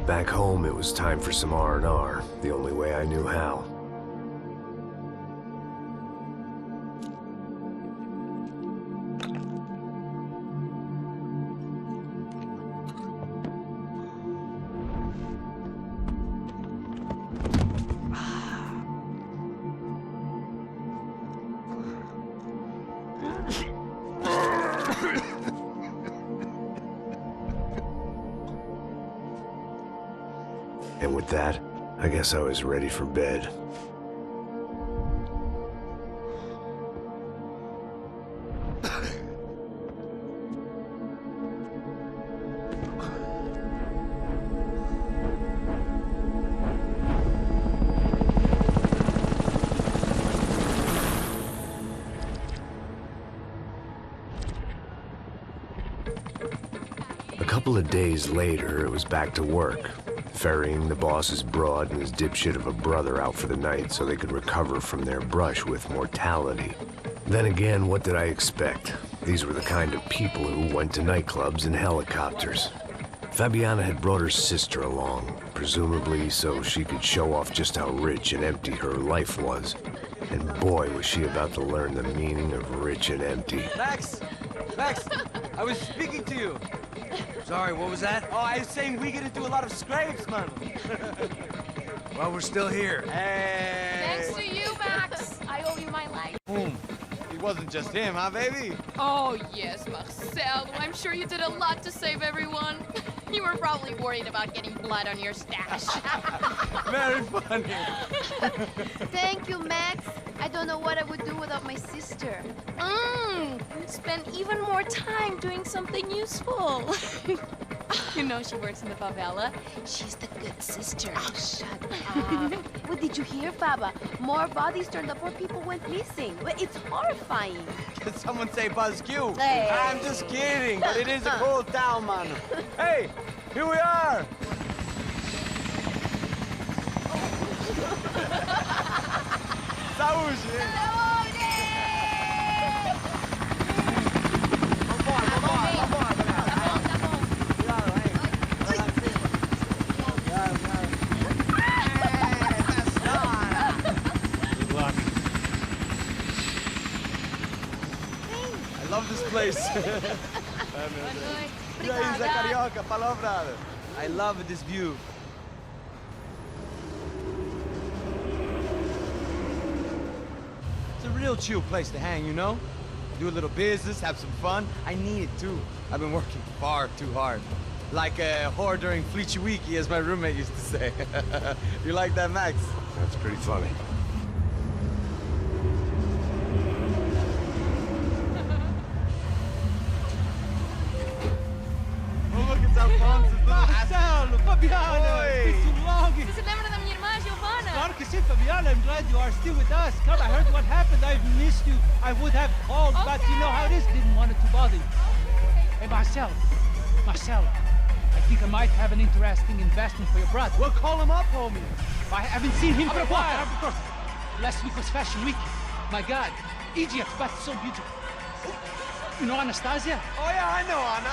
Back home, it was time for some R&R, the only way I knew how. And with that, I guess I was ready for bed. A couple of days later, it was back to work. Ferrying the boss's broad and his dipshit of a brother out for the night so they could recover from their brush with mortality. Then again, what did I expect? These were the kind of people who went to nightclubs in helicopters. Fabiana had brought her sister along, presumably so she could show off just how rich and empty her life was. And boy, was she about to learn the meaning of rich and empty. Max! Max! I was speaking to you! Sorry, what was that? Oh, I was saying we get into a lot of scrapes, man. Well, we're still here. Hey! Thanks to you, Max. I owe you my life. Boom. It wasn't just him, huh, baby? Oh, yes, Marcel. I'm sure you did a lot to save everyone. You were probably worried about getting blood on your stash. Very funny. Thank you, Max. I don't know what I would do without my sister. Spend even more time doing something useful. You know she works in the favela. She's the good sister. Oh, shut up. What did you hear, Faba? More bodies turned up where people went missing. It's horrifying. Did someone say Buzz Q? Hey. I'm just kidding, but it is a cool town, man. Hey, here we are. Saúde! I love this place. Carioca, palavra. I love this view. It's a real chill place to hang, you know? Do a little business, have some fun. I need it too. I've been working far too hard. Like a whore during Fleechy Weeky, as my roommate used to say. You like that, Max? That's pretty funny. Marcelo, Fabiana, it's been too long. Você se lembra da minha irmã, Giovanna? Claro que sim, Fabiana. I'm glad you are still with us. Come, I heard what happened. I've missed you. I would have called, but you know how it is. Didn't want it to bother you. Hey, Marcelo, I think I might have an interesting investment for your brother. Well, call him up, homie. I haven't seen him for a while. Of course. Last week was Fashion Week. My God, Egypt, but so beautiful. You know Anastasia? Oh yeah, I know Anna.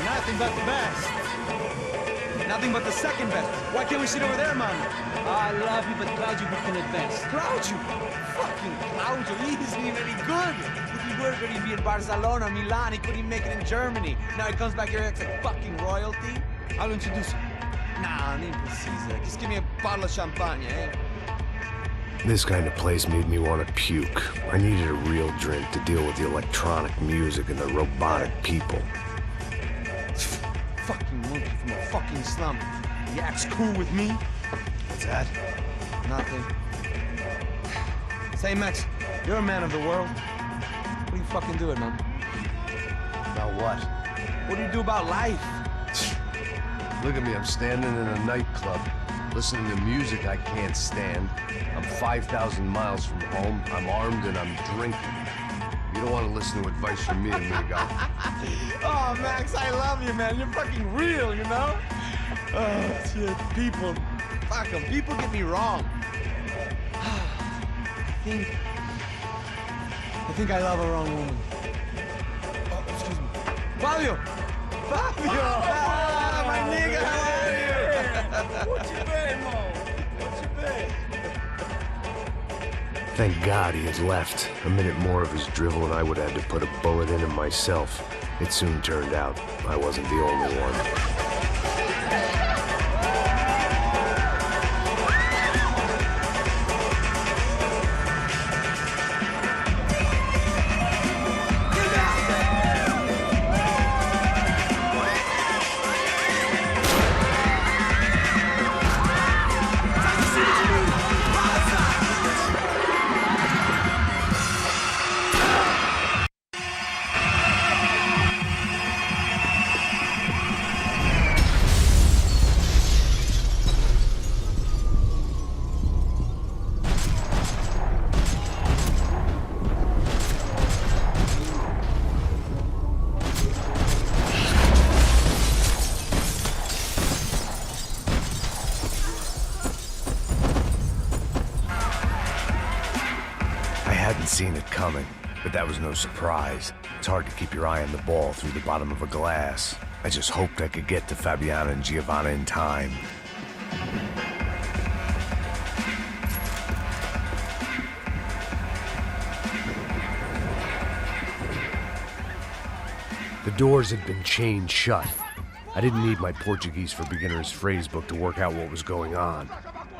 Nothing but the best. Nothing but the second best. Why can't we sit over there, man? I love you, but Claudio, we can advance. Claudio? Fucking Claudio, he isn't even any good. He worked when he'd be in Barcelona, Milan. He couldn't make it in Germany. Now he comes back here and acts like fucking royalty. I'll introduce you. Nah, need precisa. Just give me a bottle of champagne, eh? This kind of place made me want to puke. I needed a real drink to deal with the electronic music and the robotic people. Fucking monkey from a fucking slum. He acts cool with me. What's that? Nothing. Say, Max, you're a man of the world. What do you fucking do it, man? About what? What do you do about life? Look at me, I'm standing in a nightclub, listening to music I can't stand. I'm 5,000 miles from home, I'm armed, and I'm drinking. You don't want to listen to advice from me, amigo. Oh, Max, I love you, man. You're fucking real, you know? Oh, shit. People. Fuck them. People get me wrong. I think I love a wrong woman. Oh, excuse me. Fabio! Fabio! Ah, my nigga, how are you? What you been, Mo? What you been? Thank God he had left. A minute more of his drivel and I would have had to put a bullet in him myself. It soon turned out I wasn't the only one. Seen it coming, but that was no surprise. It's hard to keep your eye on the ball through the bottom of a glass. I just hoped I could get to Fabiana and Giovanna in time. The doors had been chained shut. I didn't need my Portuguese for Beginners phrasebook to work out what was going on.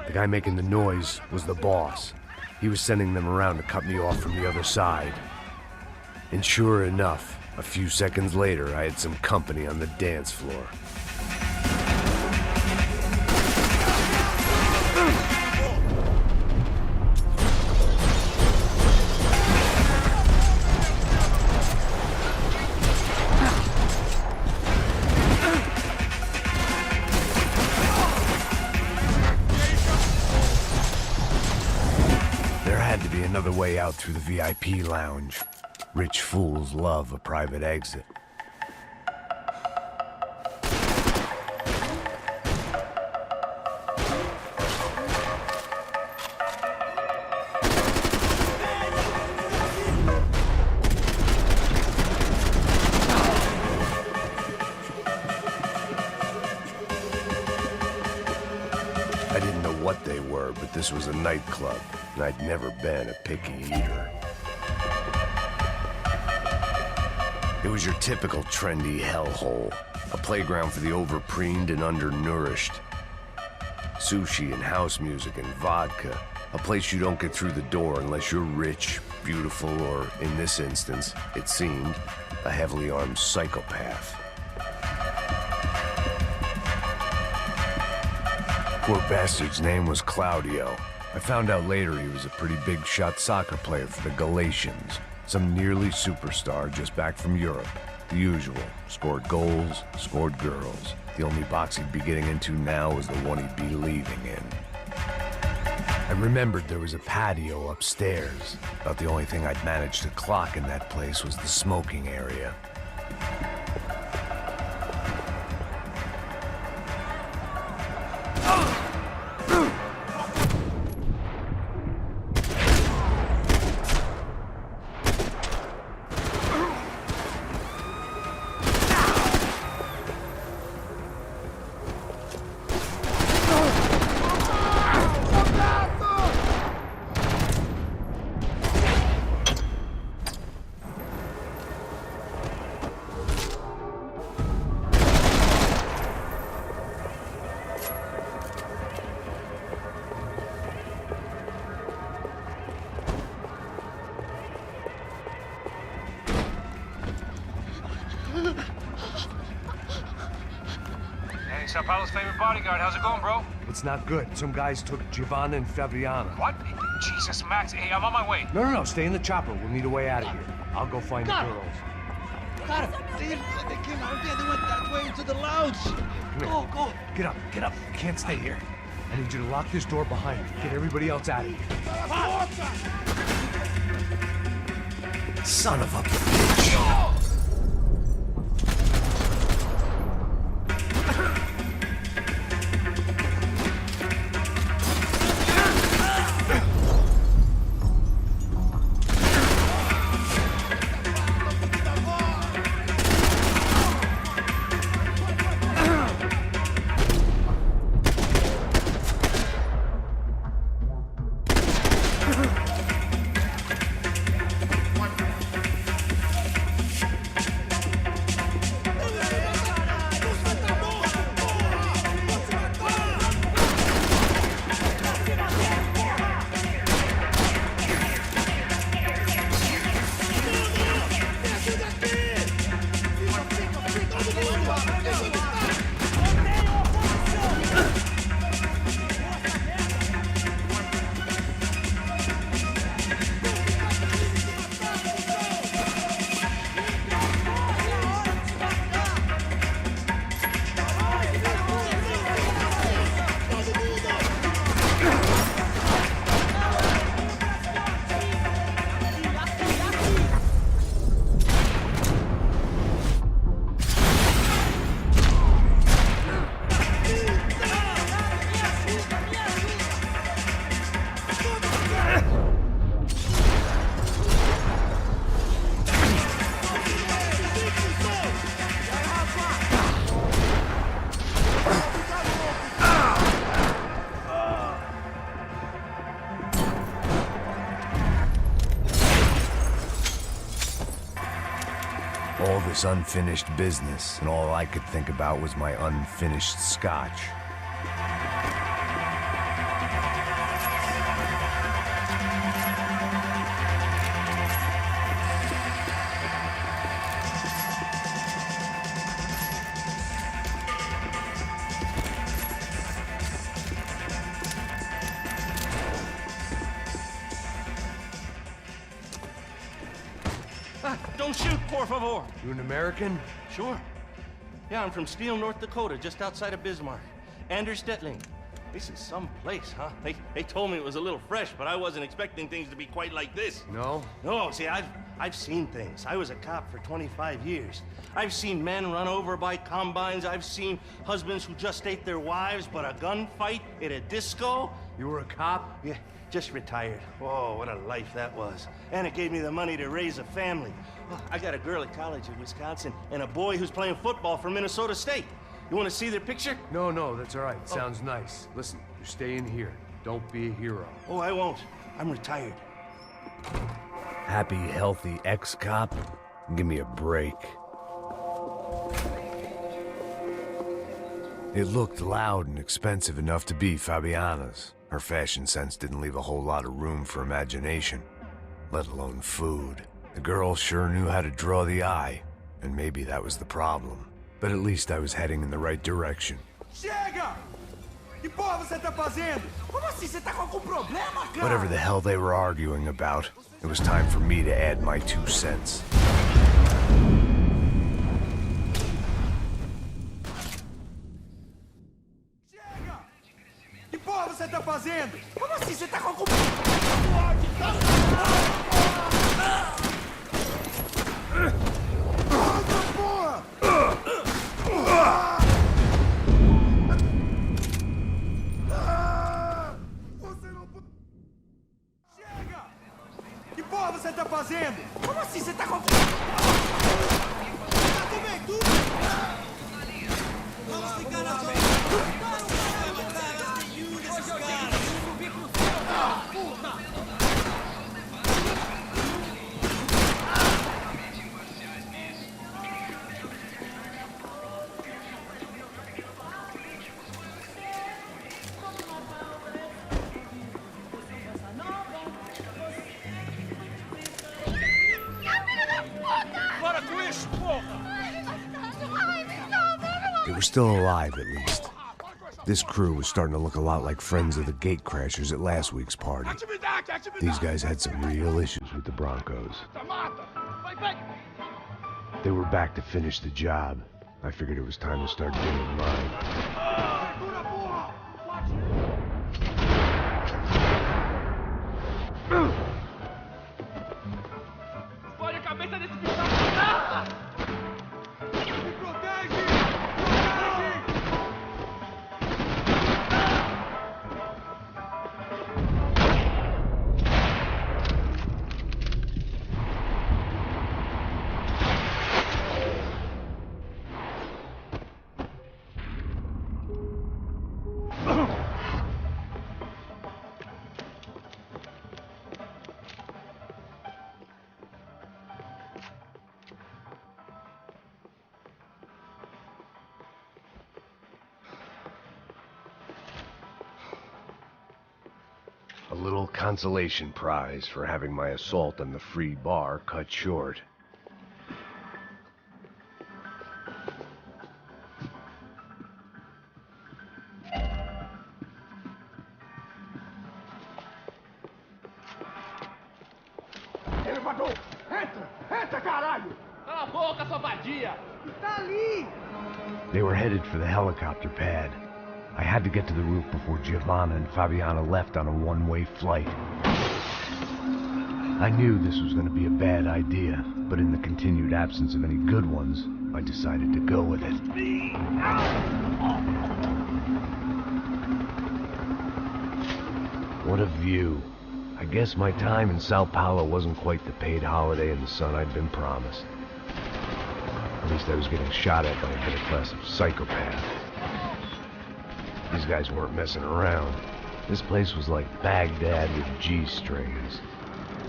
The guy making the noise was the boss. He was sending them around to cut me off from the other side. And sure enough, a few seconds later, I had some company on the dance floor. Another way out through the VIP lounge. Rich fools love a private exit. I didn't know what they were, but this was a nightclub, and I'd never been a picky eater. It was your typical trendy hellhole, a playground for the overpreened and undernourished. Sushi and house music and vodka, a place you don't get through the door unless you're rich, beautiful, or, in this instance, it seemed, a heavily armed psychopath. Poor bastard's name was Claudio. I found out later he was a pretty big-shot soccer player for the Galatians. Some nearly superstar just back from Europe. The usual. Scored goals, scored girls. The only box he'd be getting into now was the one he'd be leaving in. I remembered there was a patio upstairs. About the only thing I'd managed to clock in that place was the smoking area. Sao Paulo's favorite bodyguard. How's it going, bro? It's not good. Some guys took Giovanna and Fabiana. What? Jesus, Max. Hey, I'm on my way. No. Stay in the chopper. We'll need a way out of here. I'll go find the girls. Got it. They came out there. They went that way into the lounge. Go. Get up. You can't stay here. I need you to lock this door behind me. Get everybody else out of here. Son of a bitch. All this unfinished business, and all I could think about was my unfinished scotch. Don't shoot, por favor. You an American? Sure. Yeah, I'm from Steele, North Dakota, just outside of Bismarck. Anders Stetling. This is some place, huh? They told me it was a little fresh, but I wasn't expecting things to be quite like this. No? No, see, I've seen things. I was a cop for 25 years. I've seen men run over by combines. I've seen husbands who just ate their wives, but a gunfight at a disco. You were a cop? Yeah, just retired. Oh, what a life that was. And it gave me the money to raise a family. Oh, I got a girl at college in Wisconsin and a boy who's playing football for Minnesota State. You want to see their picture? No, that's all right. Sounds nice. Listen, you stay in here. Don't be a hero. Oh, I won't. I'm retired. Happy, healthy ex-cop? Give me a break. It looked loud and expensive enough to be Fabiana's. Her fashion sense didn't leave a whole lot of room for imagination, let alone food. The girl sure knew how to draw the eye, and maybe that was the problem. But at least I was heading in the right direction. Chega! Que porra você tá fazendo? Como assim? Você tá com algum problema, cara? Whatever the hell they were arguing about, it was time for me to add my 2 cents. Chega! Que porra você tá fazendo? Como assim? Você tá com algum... Chega! Que porra você tá fazendo? Como assim? Você tá com... Vamos ficar na zona. It was still alive, at least. This crew was starting to look a lot like friends of the gate crashers at last week's party. These guys had some real issues with the Broncos. They were back to finish the job. I figured it was time to start doing mine. A little consolation prize for having my assault on the free bar cut short. They were headed for the helicopter pad. I had to get to the roof before Giovanna and Fabiana left on a one-way flight. I knew this was going to be a bad idea, but in the continued absence of any good ones, I decided to go with it. What a view. I guess my time in Sao Paulo wasn't quite the paid holiday in the sun I'd been promised. At least I was getting shot at by a middle-class psychopath. These guys weren't messing around. This place was like Baghdad with G-strings.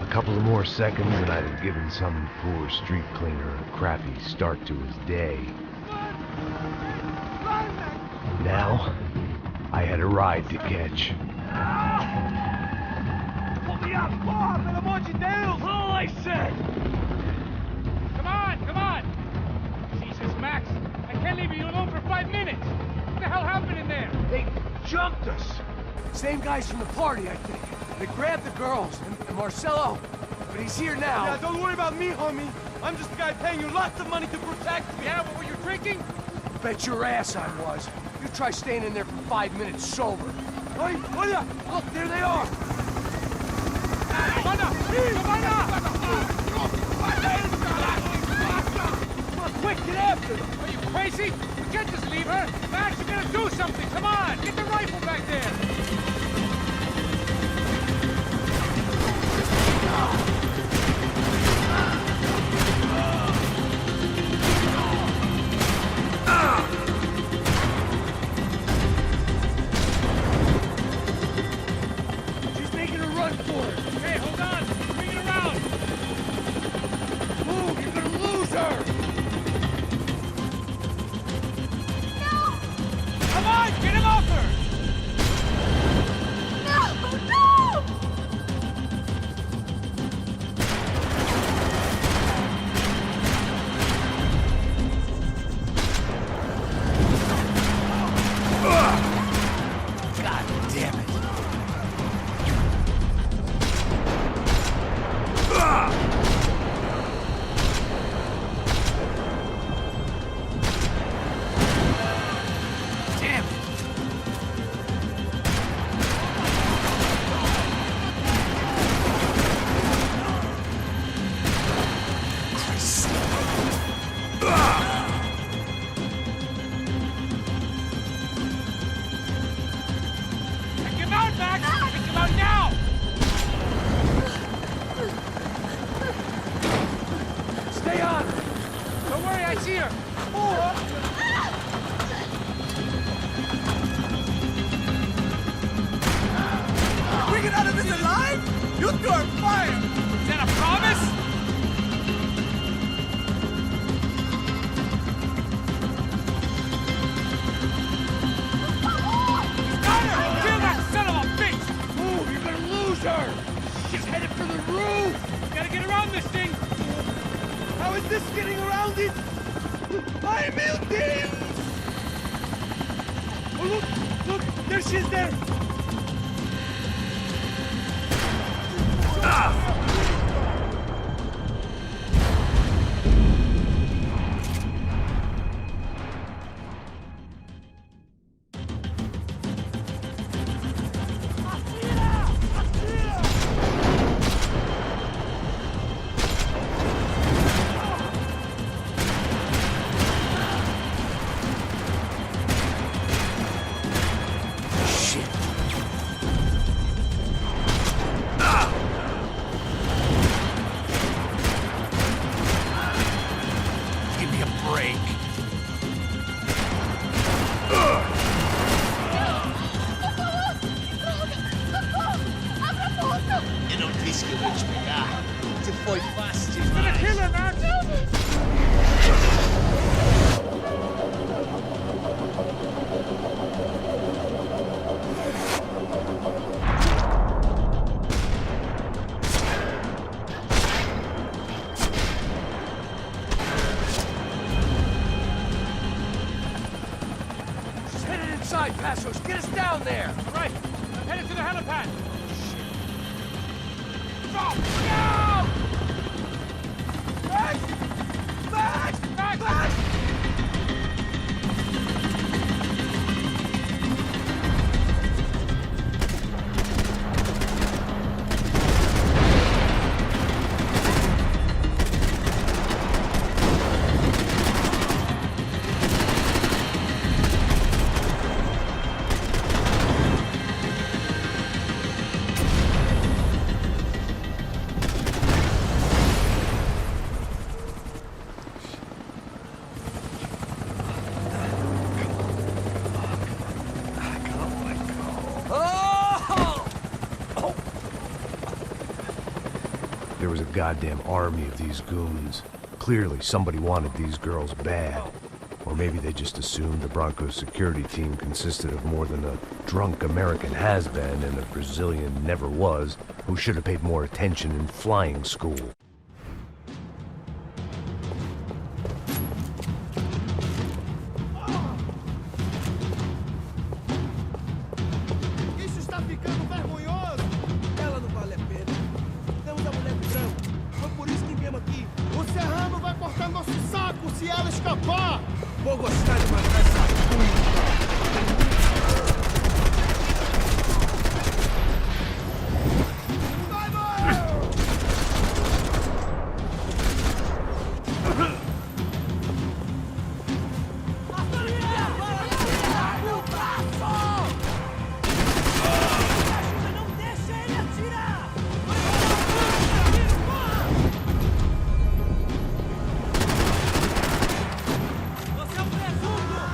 A couple of more seconds and I'd have given some poor street cleaner a crappy start to his day. Now, I had a ride to catch. Pull me up! All I said! Come on! Jesus, Max, I can't leave you alone for 5 minutes! What the hell happened in there? They jumped us. Same guys from the party, I think. They grabbed the girls and Marcelo, but he's here now. Yeah, don't worry about me, homie. I'm just the guy paying you lots of money to protect me. Yeah, but were you drinking? Bet your ass I was. You try staying in there for 5 minutes sober. Hey, look, there they are. Come on, quick, get after them. Are you crazy? We can't just leave her. Max, you gotta do something. Come on, get the rifle back there. She's making a run for it. Hey, hold on. Bring it around. Move, you're gonna lose her. Come on, get him off her. God damn it. Damn it. Take him out, Max. Take him out now. Stay on. Don't worry, I see her. We get out of this alive? You two are fired! Is that a promise? Got her! Kill that son of a bitch! Move, you're gonna lose her. She's headed for the roof. Gotta get around this thing! How is this getting around it? I'm building! Oh, look! There she is there! Give me a break. Eu não disse que eu ia te pegar. Você foi fácil demais. Gonna kill her, Max! She's headed inside, Passos. Get us down there. Right, I'm headed to the helipad. Stop! No! Max! Max! Max! Max! There was a goddamn army of these goons. Clearly, somebody wanted these girls bad. Or maybe they just assumed the Broncos security team consisted of more than a drunk American has-been and a Brazilian never was, who should have paid more attention in flying school. Isso está ficando vergonhoso. Ela não vale a pena. Temos a mulher do branco. Foi por isso que viemos aqui. O Serrano vai cortar nosso saco se ela escapar. Vou gostar de matar essa puta. Você é um presunto!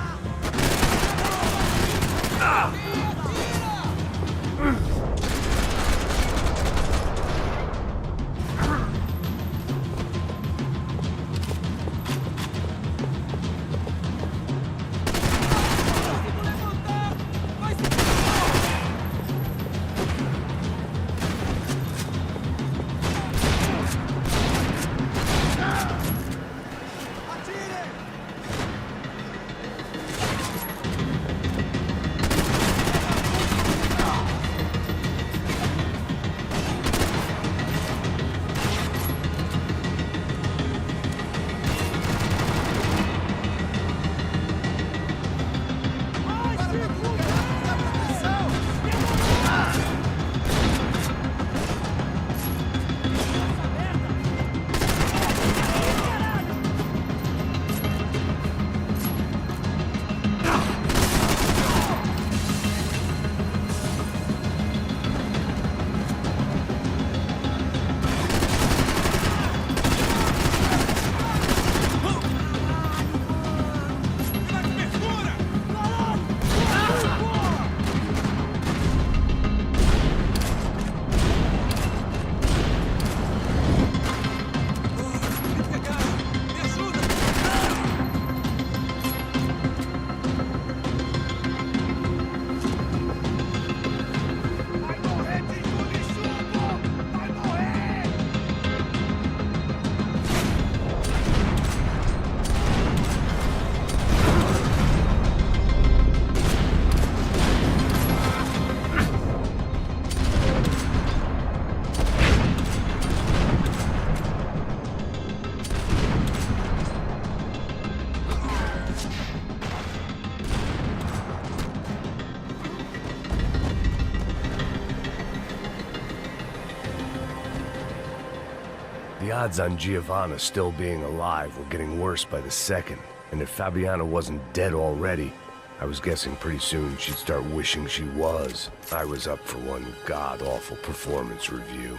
The odds on Giovanna still being alive were getting worse by the second, and if Fabiana wasn't dead already, I was guessing pretty soon she'd start wishing she was. I was up for one god-awful performance review.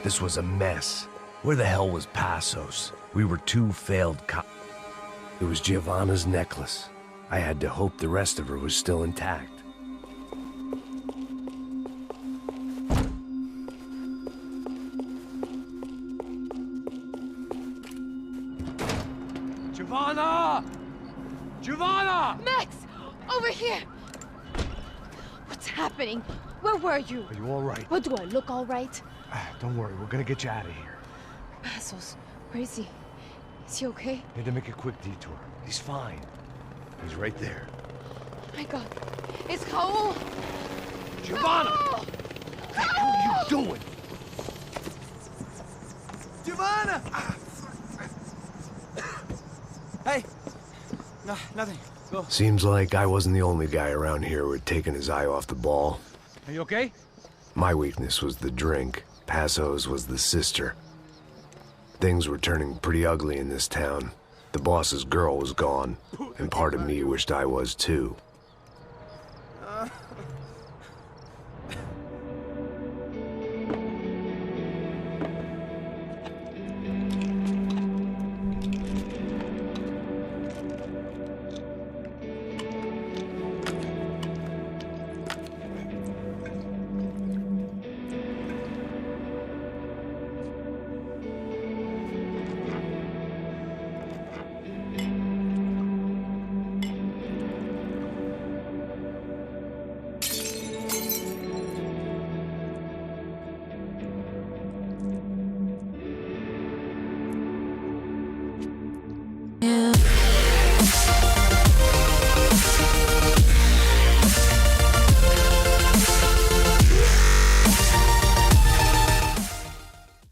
This was a mess. Where the hell was Passos? We were two failed It was Giovanna's necklace. I had to hope the rest of her was still intact. Giovanna! Giovanna! Max! Over here! What's happening? Where were you? Are you all right? What, do I look all right? Don't worry, we're gonna get you out of here. Passos, where is he? Is he okay? Had to make a quick detour. He's fine. He's right there. Oh my God. It's Raul! Giovanna! Raul! What the hell are you doing? Giovanna! Hey! No, nothing. Go. Seems like I wasn't the only guy around here who had taken his eye off the ball. Are you okay? My weakness was the drink. Passos was the sister. Things were turning pretty ugly in this town. The boss's girl was gone, and part of me wished I was too. Yeah.